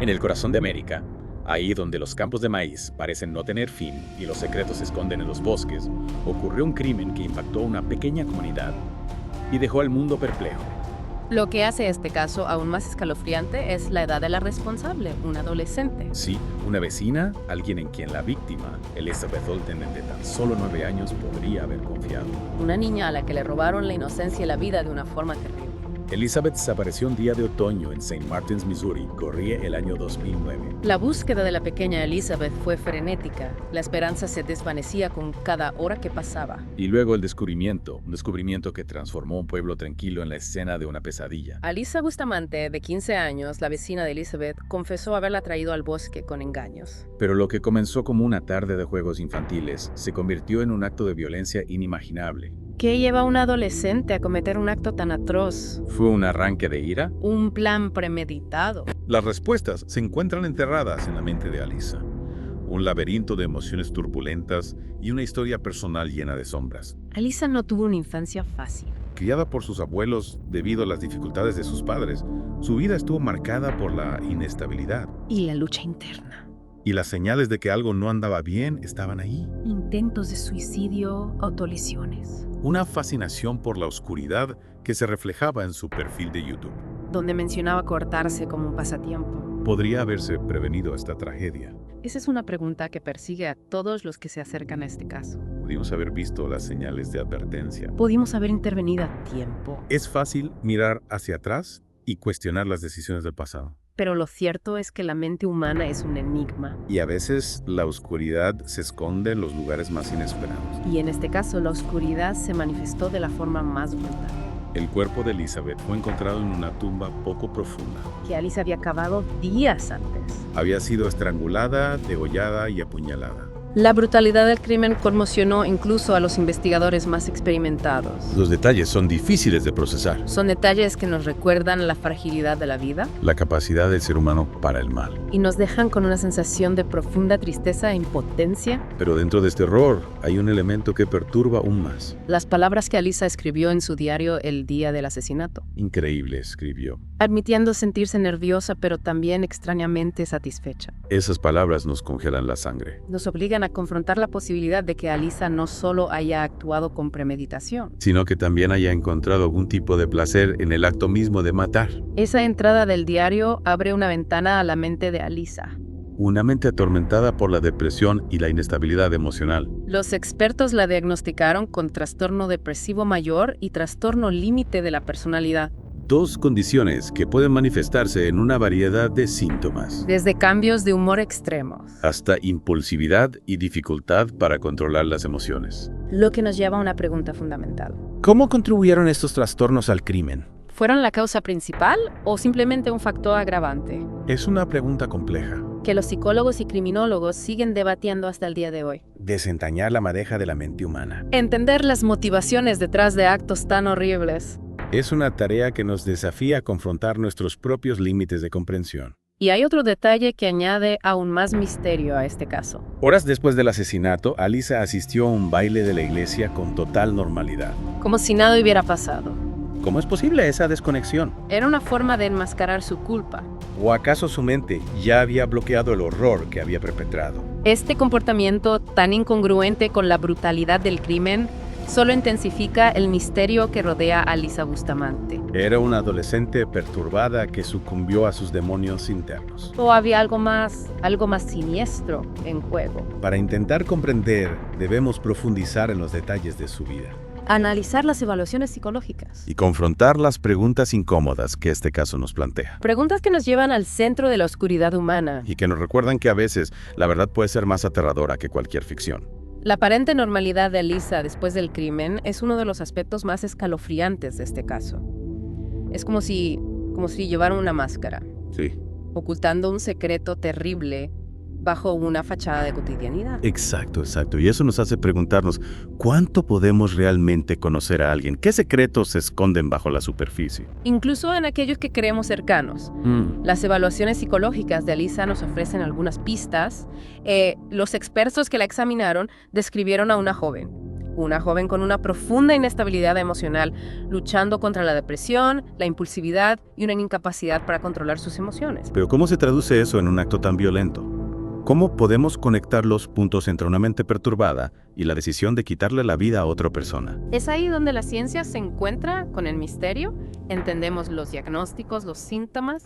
En el corazón de América, ahí donde los campos de maíz parecen no tener fin y los secretos se esconden en los bosques, ocurrió un crimen que impactó a una pequeña comunidad y dejó al mundo perplejo. Lo que hace este caso aún más escalofriante es la edad de la responsable, una adolescente. Sí, una vecina, alguien en quien la víctima, Elizabeth Olden, de tan solo 9 años, podría haber confiado. Una niña a la que le robaron la inocencia y la vida de una forma terrible. Elizabeth desapareció un día de otoño en St. Martins, Missouri. Corría el año 2009. La búsqueda de la pequeña Elizabeth fue frenética. La esperanza se desvanecía con cada hora que pasaba. Y luego un descubrimiento que transformó un pueblo tranquilo en la escena de una pesadilla. Alisa Bustamante, de 15 años, la vecina de Elizabeth, confesó haberla traído al bosque con engaños. Pero lo que comenzó como una tarde de juegos infantiles se convirtió en un acto de violencia inimaginable. ¿Qué lleva a un adolescente a cometer un acto tan atroz? ¿Fue un arranque de ira? Un plan premeditado. Las respuestas se encuentran enterradas en la mente de Alisa. Un laberinto de emociones turbulentas y una historia personal llena de sombras. Alisa no tuvo una infancia fácil. Criada por sus abuelos debido a las dificultades de sus padres, su vida estuvo marcada por la inestabilidad. Y la lucha interna. Y las señales de que algo no andaba bien estaban ahí. Intentos de suicidio, autolesiones. Una fascinación por la oscuridad que se reflejaba en su perfil de YouTube. Donde mencionaba cortarse como un pasatiempo. ¿Podría haberse prevenido esta tragedia? Esa es una pregunta que persigue a todos los que se acercan a este caso. Pudimos haber visto las señales de advertencia. Pudimos haber intervenido a tiempo. Es fácil mirar hacia atrás y cuestionar las decisiones del pasado. Pero lo cierto es que la mente humana es un enigma. Y a veces la oscuridad se esconde en los lugares más inesperados. Y en este caso, la oscuridad se manifestó de la forma más brutal. El cuerpo de Elizabeth fue encontrado en una tumba poco profunda. Que Alisa había cavado días antes. Había sido estrangulada, degollada y apuñalada. La brutalidad del crimen conmocionó incluso a los investigadores más experimentados. Los detalles son difíciles de procesar. Son detalles que nos recuerdan la fragilidad de la vida La capacidad del ser humano para el mal. y nos dejan con una sensación de profunda tristeza e impotencia. Pero dentro de este horror hay un elemento que perturba aún más. Las palabras que Alisa escribió en su diario el día del asesinato, Increíble, escribió. admitiendo sentirse nerviosa pero también extrañamente satisfecha. Esas palabras nos congelan la sangre. Nos obligan a confrontar la posibilidad de que Alisa no solo haya actuado con premeditación. Sino que también haya encontrado algún tipo de placer en el acto mismo de matar. Esa entrada del diario abre una ventana a la mente de Alisa. Una mente atormentada por la depresión y la inestabilidad emocional. Los expertos la diagnosticaron con trastorno depresivo mayor y trastorno límite de la personalidad, Dos condiciones que pueden manifestarse en una variedad de síntomas, desde cambios de humor extremos, hasta impulsividad y dificultad para controlar las emociones. lo que nos lleva a una pregunta fundamental. ¿Cómo contribuyeron estos trastornos al crimen? ¿Fueron la causa principal o simplemente un factor agravante? Es una pregunta compleja. Que los psicólogos y criminólogos siguen debatiendo hasta el día de hoy. Desentrañar la madeja de la mente humana. Entender las motivaciones detrás de actos tan horribles. Es una tarea que nos desafía a confrontar nuestros propios límites de comprensión. Y hay otro detalle que añade aún más misterio a este caso. Horas después del asesinato, Alisa asistió a un baile de la iglesia con total normalidad. Como si nada hubiera pasado. ¿Cómo es posible esa desconexión? Era una forma de enmascarar su culpa. ¿O acaso su mente ya había bloqueado el horror que había perpetrado? Este comportamiento tan incongruente con la brutalidad del crimen solo intensifica el misterio que rodea a Alisa Bustamante. Era una adolescente perturbada que sucumbió a sus demonios internos. ¿O había algo más siniestro en juego? Para intentar comprender, debemos profundizar en los detalles de su vida. Analizar las evaluaciones psicológicas. Y confrontar las preguntas incómodas que este caso nos plantea. Preguntas que nos llevan al centro de la oscuridad humana. Y que nos recuerdan que a veces la verdad puede ser más aterradora que cualquier ficción. La aparente normalidad de Alisa después del crimen es uno de los aspectos más escalofriantes de este caso. Es como si llevara una máscara, Sí. ocultando un secreto terrible bajo una fachada de cotidianidad. Exacto. Y eso nos hace preguntarnos, ¿cuánto podemos realmente conocer a alguien? ¿Qué secretos se esconden bajo la superficie? Incluso en aquellos que creemos cercanos. Las evaluaciones psicológicas de Alisa nos ofrecen algunas pistas. Los expertos que la examinaron describieron a una joven Una joven con una profunda inestabilidad emocional, luchando contra la depresión, la impulsividad y una incapacidad para controlar sus emociones. Pero ¿cómo se traduce eso en un acto tan violento? ¿Cómo podemos conectar los puntos entre una mente perturbada y la decisión de quitarle la vida a otra persona? Es ahí donde la ciencia se encuentra con el misterio. Entendemos los diagnósticos, los síntomas,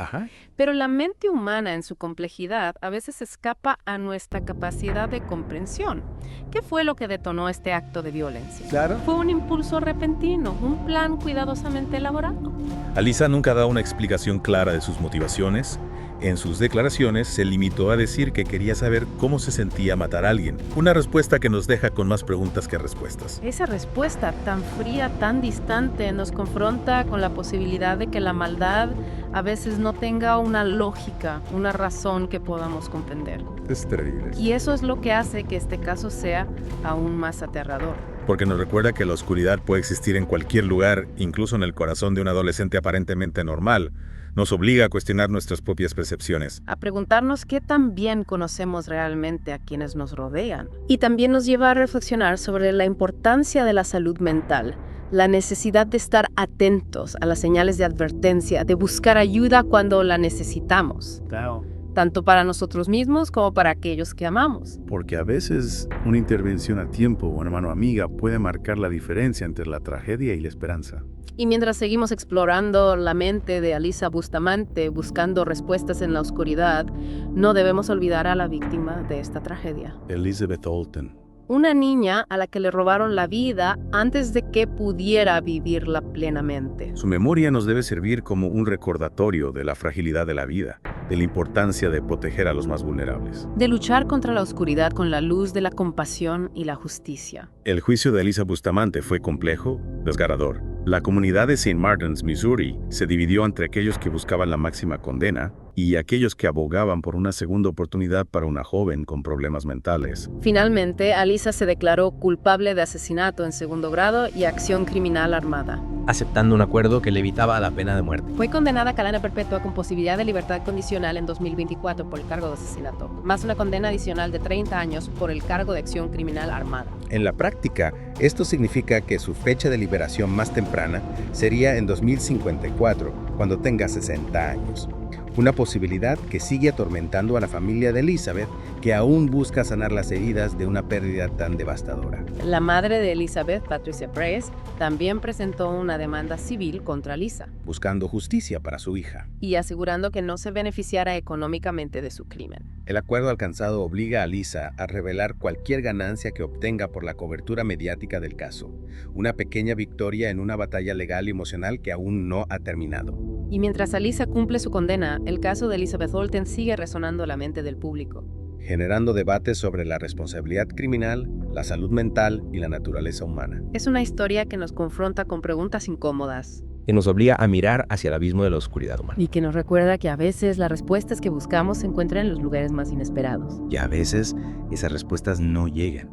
pero la mente humana en su complejidad a veces escapa a nuestra capacidad de comprensión. ¿Qué fue lo que detonó este acto de violencia? Claro. Fue un impulso repentino, un plan cuidadosamente elaborado. Alisa nunca da una explicación clara de sus motivaciones. En sus declaraciones se limitó a decir que quería saber cómo se sentía matar a alguien, una respuesta que nos deja con más preguntas que respuestas. Esa respuesta tan fría, tan distante, nos confronta con la posibilidad de que la maldad a veces no tenga una lógica, una razón que podamos comprender. Es terrible. Y eso es lo que hace que este caso sea aún más aterrador. Porque nos recuerda que la oscuridad puede existir en cualquier lugar, incluso en el corazón de un adolescente aparentemente normal. Nos obliga a cuestionar nuestras propias percepciones. A preguntarnos qué tan bien conocemos realmente a quienes nos rodean. Y también nos lleva a reflexionar sobre la importancia de la salud mental, la necesidad de estar atentos a las señales de advertencia, de buscar ayuda cuando la necesitamos. Claro. Tanto para nosotros mismos como para aquellos que amamos. Porque a veces una intervención a tiempo o una mano amiga puede marcar la diferencia entre la tragedia y la esperanza. Y mientras seguimos explorando la mente de Alisa Bustamante, buscando respuestas en la oscuridad, no debemos olvidar a la víctima de esta tragedia. Elizabeth Olten. Una niña a la que le robaron la vida antes de que pudiera vivirla plenamente. Su memoria nos debe servir como un recordatorio de la fragilidad de la vida, de la importancia de proteger a los más vulnerables. De luchar contra la oscuridad con la luz de la compasión y la justicia. El juicio de Alisa Bustamante fue complejo, desgarrador. La comunidad de St. Martins, Missouri, se dividió entre aquellos que buscaban la máxima condena y aquellos que abogaban por una segunda oportunidad para una joven con problemas mentales. Finalmente, Alisa se declaró culpable de asesinato en segundo grado y acción criminal armada, aceptando un acuerdo que le evitaba la pena de muerte. Fue condenada a cadena perpetua con posibilidad de libertad condicional en 2024 por el cargo de asesinato, más una condena adicional de 30 años por el cargo de acción criminal armada. En la práctica, esto significa que su fecha de liberación más temprana sería en 2054, cuando tenga 60 años. Una posibilidad que sigue atormentando a la familia de Elizabeth, que aún busca sanar las heridas de una pérdida tan devastadora. La madre de Elizabeth, Patricia Price, también presentó una demanda civil contra Alisa, buscando justicia para su hija. y asegurando que no se beneficiara económicamente de su crimen. El acuerdo alcanzado obliga a Alisa a revelar cualquier ganancia que obtenga por la cobertura mediática del caso, una pequeña victoria en una batalla legal y emocional que aún no ha terminado. Y mientras Alisa cumple su condena, el caso de Elizabeth Olten sigue resonando en la mente del público, generando debates sobre la responsabilidad criminal, la salud mental y la naturaleza humana. Es una historia que nos confronta con preguntas incómodas Que nos obliga a mirar hacia el abismo de la oscuridad humana. y que nos recuerda que a veces las respuestas que buscamos se encuentran en los lugares más inesperados. Y a veces esas respuestas no llegan,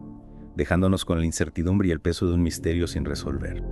dejándonos con la incertidumbre y el peso de un misterio sin resolver.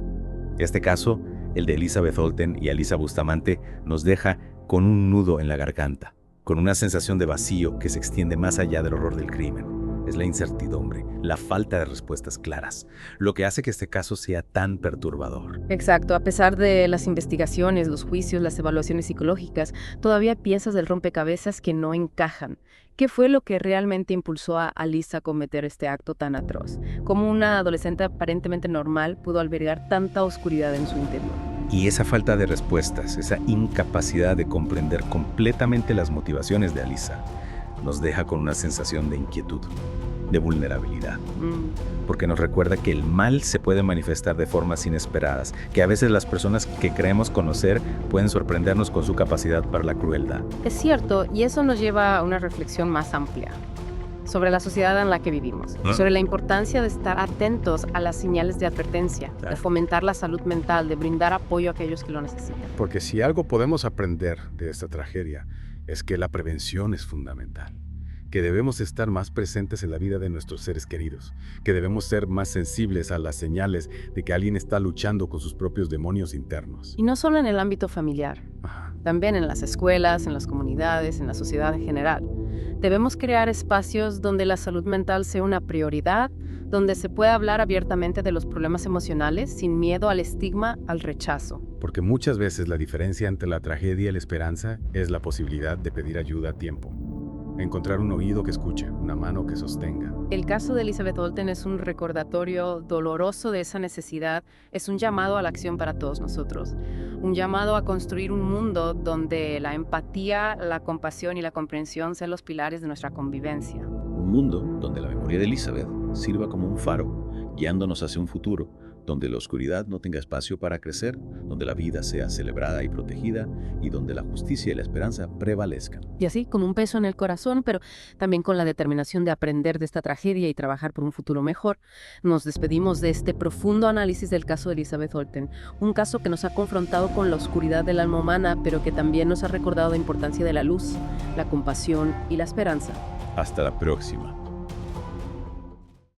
Este caso, el de Elizabeth Olten y Alisa Bustamante, nos deja con un nudo en la garganta, con una sensación de vacío que se extiende más allá del horror del crimen. Es la incertidumbre, la falta de respuestas claras, lo que hace que este caso sea tan perturbador. Exacto, a pesar de las investigaciones, los juicios, las evaluaciones psicológicas, todavía hay piezas del rompecabezas que no encajan. ¿Qué fue lo que realmente impulsó a Alisa a cometer este acto tan atroz? ¿Cómo una adolescente aparentemente normal pudo albergar tanta oscuridad en su interior? Y esa falta de respuestas, esa incapacidad de comprender completamente las motivaciones de Alisa, nos deja con una sensación de inquietud, de vulnerabilidad. Porque nos recuerda que el mal se puede manifestar de formas inesperadas, que a veces las personas que creemos conocer pueden sorprendernos con su capacidad para la crueldad. Es cierto, y eso nos lleva a una reflexión más amplia sobre la sociedad en la que vivimos, sobre la importancia de estar atentos a las señales de advertencia, de fomentar la salud mental, de brindar apoyo a aquellos que lo necesitan. Porque si algo podemos aprender de esta tragedia es que la prevención es fundamental. que debemos estar más presentes en la vida de nuestros seres queridos, que debemos ser más sensibles a las señales de que alguien está luchando con sus propios demonios internos. Y no solo en el ámbito familiar, Ajá. también en las escuelas, en las comunidades, en la sociedad en general. Debemos crear espacios donde la salud mental sea una prioridad, donde se pueda hablar abiertamente de los problemas emocionales sin miedo al estigma, al rechazo. Porque muchas veces la diferencia entre la tragedia y la esperanza es la posibilidad de pedir ayuda a tiempo. Encontrar un oído que escuche, una mano que sostenga. El caso de Elizabeth Olten es un recordatorio doloroso de esa necesidad, es un llamado a la acción para todos nosotros, un llamado a construir un mundo donde la empatía, la compasión y la comprensión sean los pilares de nuestra convivencia. Un mundo donde la memoria de Elizabeth sirva como un faro, guiándonos hacia un futuro donde la oscuridad no tenga espacio para crecer, donde la vida sea celebrada y protegida y donde la justicia y la esperanza prevalezcan. Y así, con un peso en el corazón, pero también con la determinación de aprender de esta tragedia y trabajar por un futuro mejor, nos despedimos de este profundo análisis del caso de Elizabeth Olten, un caso que nos ha confrontado con la oscuridad del alma humana, pero que también nos ha recordado la importancia de la luz, la compasión y la esperanza. Hasta la próxima.